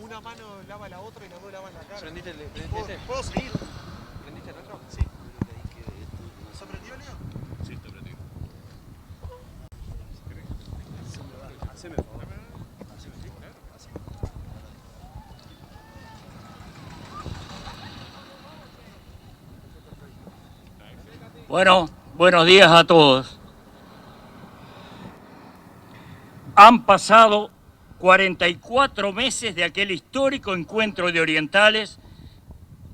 una mano lava la otra y las dos lavan la cara. ¿Prendiste el ¿Puedo seguir? ¿Prendiste el otro? Sí. ¿Se prendió, Leo? Sí, está prendido. Haceme el favor. Bueno, buenos días a todos. Han pasado 44 meses de aquel histórico encuentro de orientales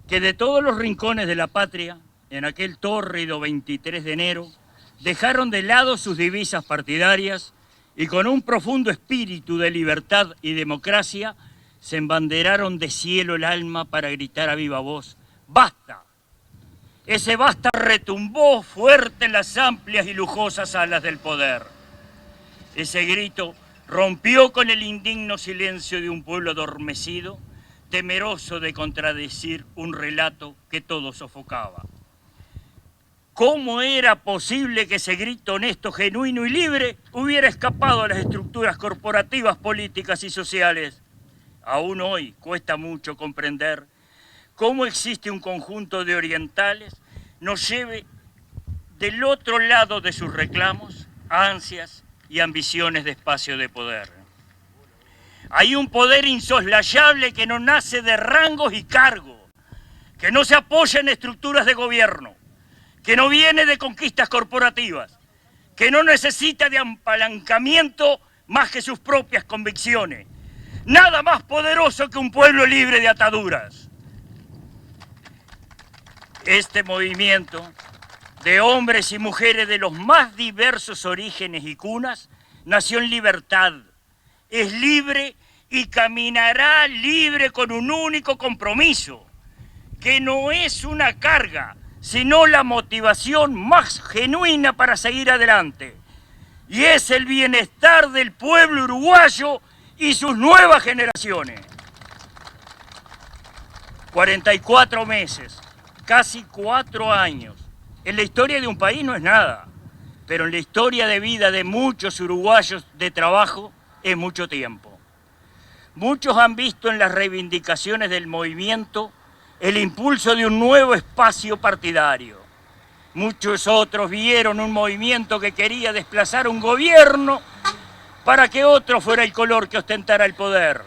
que de todos los rincones de la patria, en aquel tórrido 23 de enero, dejaron de lado sus divisas partidarias y con un profundo espíritu de libertad y democracia se embanderaron de cielo el alma para gritar a viva voz: ¡basta! Ese basta retumbó fuerte en las amplias y lujosas alas del poder. Ese grito rompió con el indigno silencio de un pueblo adormecido, temeroso de contradecir un relato que todo sofocaba. ¿Cómo era posible que ese grito honesto, genuino y libre hubiera escapado a las estructuras corporativas, políticas y sociales? Aún hoy cuesta mucho comprender cómo existe un conjunto de orientales nos lleve del otro lado de sus reclamos, ansias y ambiciones de espacio de poder. Hay un poder insoslayable que no nace de rangos y cargos, que no se apoya en estructuras de gobierno, que no viene de conquistas corporativas, que no necesita de apalancamiento más que sus propias convicciones. Nada más poderoso que un pueblo libre de ataduras. Este movimiento de hombres y mujeres de los más diversos orígenes y cunas nació en libertad, es libre y caminará libre con un único compromiso, que no es una carga, sino la motivación más genuina para seguir adelante. Y es el bienestar del pueblo uruguayo y sus nuevas generaciones. 44 meses, casi 4 años. En la historia de un país no es nada, pero en la historia de vida de muchos uruguayos de trabajo es mucho tiempo. Muchos han visto en las reivindicaciones del movimiento el impulso de un nuevo espacio partidario. Muchos otros vieron un movimiento que quería desplazar un gobierno para que otro fuera el color que ostentara el poder.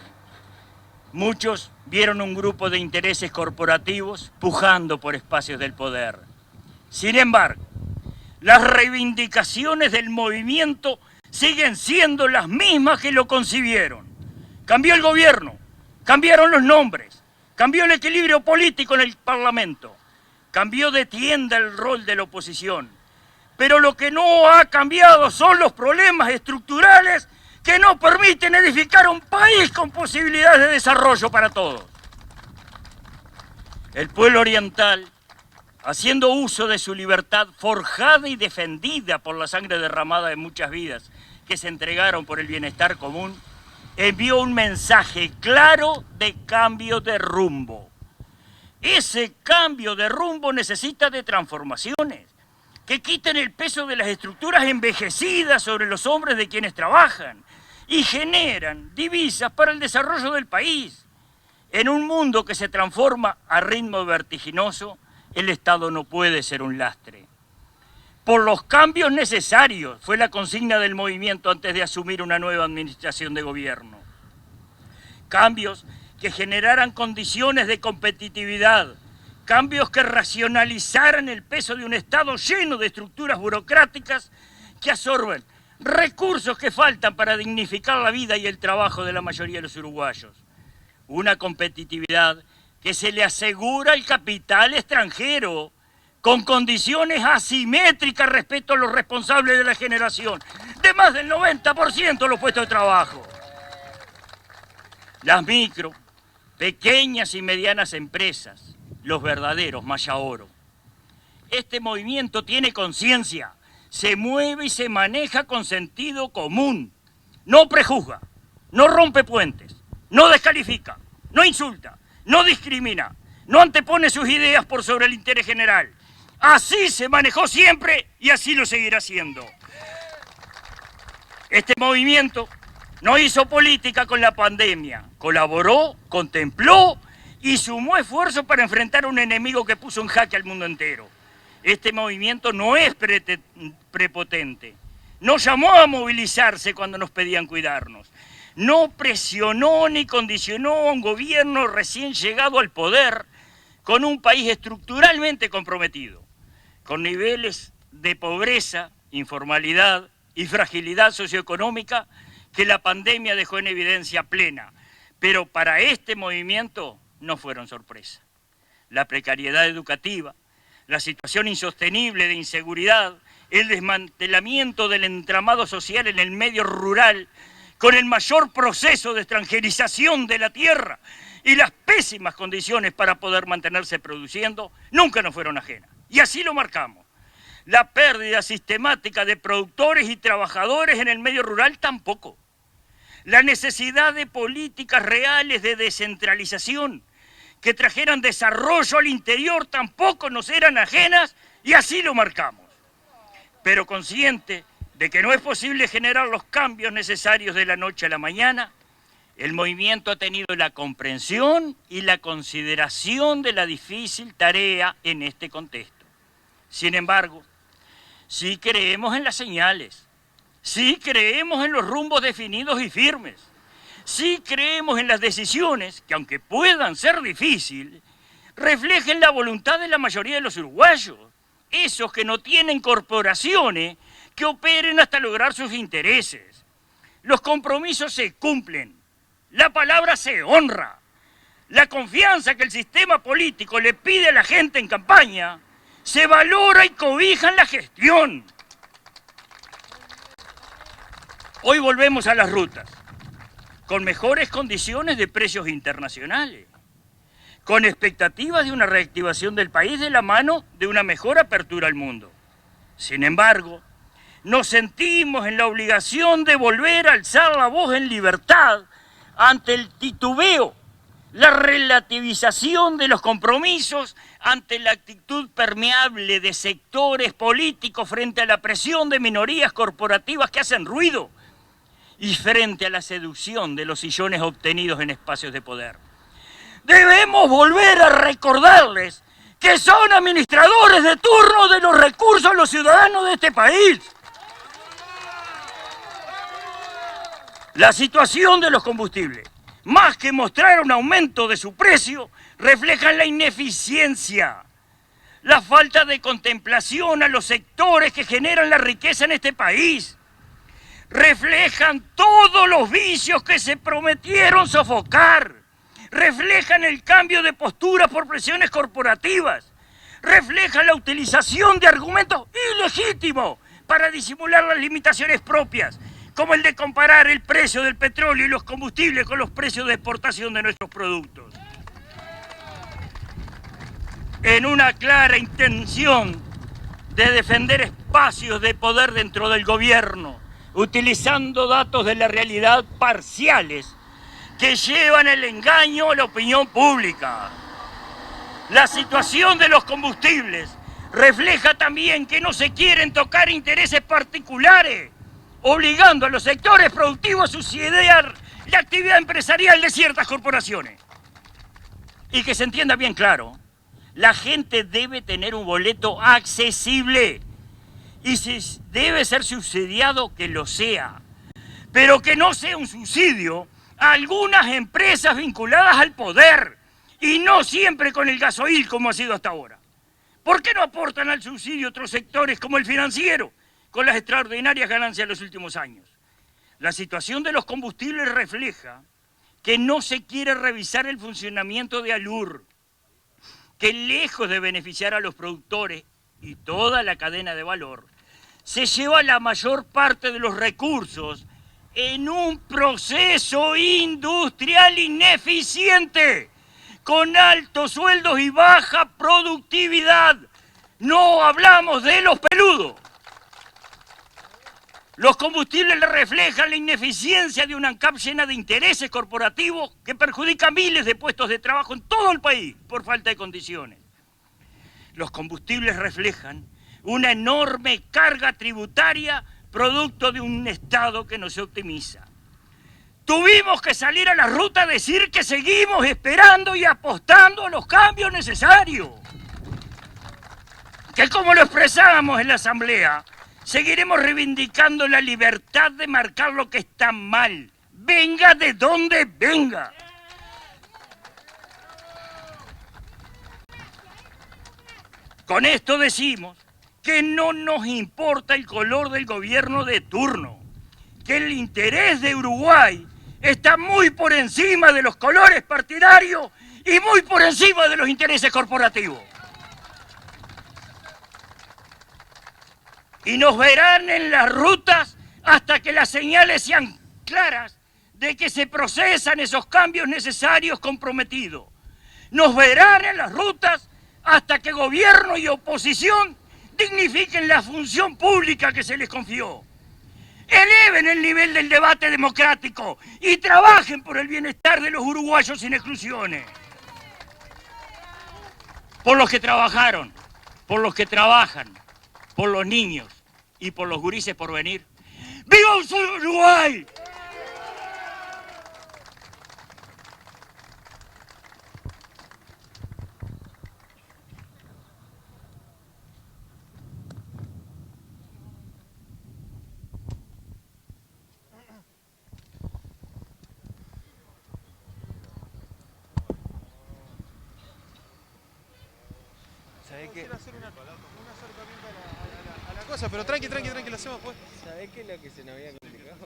Muchos vieron un grupo de intereses corporativos pujando por espacios del poder. Sin embargo, las reivindicaciones del movimiento siguen siendo las mismas que lo concibieron. Cambió el gobierno, cambiaron los nombres, cambió el equilibrio político en el Parlamento, cambió de tienda el rol de la oposición. Pero lo que no ha cambiado son los problemas estructurales que no permiten edificar un país con posibilidades de desarrollo para todos. El pueblo oriental, haciendo uso de su libertad forjada y defendida por la sangre derramada de muchas vidas que se entregaron por el bienestar común, envió un mensaje claro de cambio de rumbo. Ese cambio de rumbo necesita de transformaciones que quiten el peso de las estructuras envejecidas sobre los hombros de quienes trabajan y generan divisas para el desarrollo del país. En un mundo que se transforma a ritmo vertiginoso, el Estado no puede ser un lastre. Por los cambios necesarios fue la consigna del movimiento antes de asumir una nueva administración de gobierno. Cambios que generaran condiciones de competitividad, cambios que racionalizaran el peso de un Estado lleno de estructuras burocráticas que absorben recursos que faltan para dignificar la vida y el trabajo de la mayoría de los uruguayos. Una competitividad que se le asegura al capital extranjero, con condiciones asimétricas respecto a los responsables de la generación de más del 90% de los puestos de trabajo. Las micro, pequeñas y medianas empresas, los verdaderos Mayaoro. Este movimiento tiene conciencia, se mueve y se maneja con sentido común. No prejuzga, no rompe puentes, no descalifica, no insulta, no discrimina, no antepone sus ideas por sobre el interés general. Así se manejó siempre y así lo seguirá haciendo. Este movimiento No hizo política con la pandemia, colaboró, contempló y sumó esfuerzos para enfrentar a un enemigo que puso en jaque al mundo entero. Este movimiento no es prepotente, no llamó a movilizarse cuando nos pedían cuidarnos, no presionó ni condicionó a un gobierno recién llegado al poder con un país estructuralmente comprometido, con niveles de pobreza, informalidad y fragilidad socioeconómica que la pandemia dejó en evidencia plena. Pero para este movimiento no fueron sorpresa. La precariedad educativa, la situación insostenible de inseguridad, el desmantelamiento del entramado social en el medio rural, con el mayor proceso de extranjerización de la tierra y las pésimas condiciones para poder mantenerse produciendo, nunca nos fueron ajenas. Y así lo marcamos. La pérdida sistemática de productores y trabajadores en el medio rural tampoco. La necesidad de políticas reales de descentralización que trajeran desarrollo al interior tampoco nos eran ajenas y así lo marcamos. Pero consciente de que no es posible generar los cambios necesarios de la noche a la mañana, el movimiento ha tenido la comprensión y la consideración de la difícil tarea en este contexto. Sin embargo, sí creemos en las señales, sí creemos en los rumbos definidos y firmes, sí creemos en las decisiones que, aunque puedan ser difíciles, reflejen la voluntad de la mayoría de los uruguayos, esos que no tienen corporaciones que operen hasta lograr sus intereses. Los compromisos se cumplen, la palabra se honra, la confianza que el sistema político le pide a la gente en campaña se valora y cobija en la gestión. Hoy volvemos a las rutas, con mejores condiciones de precios internacionales, con expectativas de una reactivación del país de la mano de una mejor apertura al mundo. Sin embargo, nos sentimos en la obligación de volver a alzar la voz en libertad ante el titubeo, la relativización de los compromisos, ante la actitud permeable de sectores políticos frente a la presión de minorías corporativas que hacen ruido y frente a la seducción de los sillones obtenidos en espacios de poder. Debemos volver a recordarles que son administradores de turno de los recursos de los ciudadanos de este país. La situación de los combustibles, más que mostrar un aumento de su precio, reflejan la ineficiencia, la falta de contemplación a los sectores que generan la riqueza en este país. Reflejan todos los vicios que se prometieron sofocar. Reflejan el cambio de postura por presiones corporativas. Reflejan la utilización de argumentos ilegítimos para disimular las limitaciones propias, como el de comparar el precio del petróleo y los combustibles con los precios de exportación de nuestros productos. En una clara intención de defender espacios de poder dentro del gobierno, utilizando datos de la realidad parciales que llevan el engaño a la opinión pública. La situación de los combustibles refleja también que no se quieren tocar intereses particulares, obligando a los sectores productivos a subsidiar la actividad empresarial de ciertas corporaciones. Y que se entienda bien claro, la gente debe tener un boleto accesible y si debe ser subsidiado, que lo sea, pero que no sea un subsidio a algunas empresas vinculadas al poder y no siempre con el gasoil como ha sido hasta ahora. ¿Por qué no aportan al subsidio otros sectores como el financiero, con las extraordinarias ganancias de los últimos años? La situación de los combustibles refleja que no se quiere revisar el funcionamiento de Alur, que lejos de beneficiar a los productores y toda la cadena de valor, se lleva la mayor parte de los recursos en un proceso industrial ineficiente, con altos sueldos y baja productividad. No hablamos de los peludos. Los combustibles reflejan la ineficiencia de una ANCAP llena de intereses corporativos que perjudica miles de puestos de trabajo en todo el país por falta de condiciones. Los combustibles reflejan una enorme carga tributaria producto de un Estado que no se optimiza. Tuvimos que salir a la ruta a decir que seguimos esperando y apostando a los cambios necesarios. Que como lo expresábamos en la asamblea, seguiremos reivindicando la libertad de marcar lo que está mal, venga de donde venga. Con esto decimos que no nos importa el color del gobierno de turno, que el interés de Uruguay está muy por encima de los colores partidarios y muy por encima de los intereses corporativos. Y nos verán en las rutas hasta que las señales sean claras de que se procesan esos cambios necesarios comprometidos. Nos verán en las rutas hasta que gobierno y oposición dignifiquen la función pública que se les confió. Eleven el nivel del debate democrático y trabajen por el bienestar de los uruguayos sin exclusiones. Por los que trabajaron, por los que trabajan, por los niños y por los gurises por venir. ¡Viva Uruguay! Quiero hacer un acercamiento a la cosa, pero tranqui, lo hacemos pues. ¿Sabés qué es lo que se nos había